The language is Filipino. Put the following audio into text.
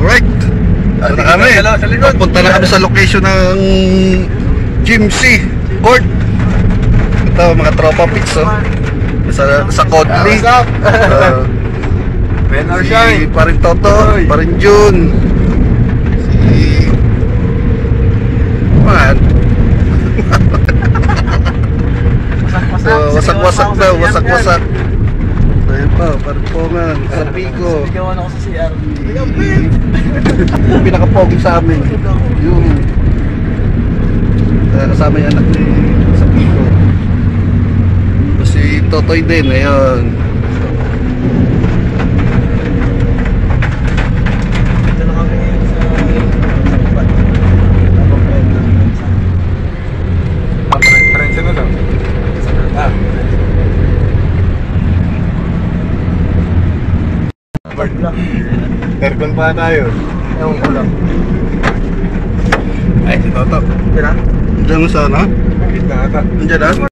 Alright. Ito na kami. Papunta na kami sa location ng Jimsy Court. Ito mga tropa pits sa Kodli. Si parin Toto, parin Jun, si Man. Wasak-wasak daw, wasak-wasak. Ayun pa, Paripongan, sa Pico. Sigawan ako sa CR. Yung pinaka-pogi sa amin. Yung kasama yung anak ni sa Pico. Si Totoy din, ayun. Dito na kami sa Friends na daw. Aircon pa tayo. Ewan ko lang. Ay, si Toto. Diyan na? Diyan mo sana? Gitna ata. Diyan na?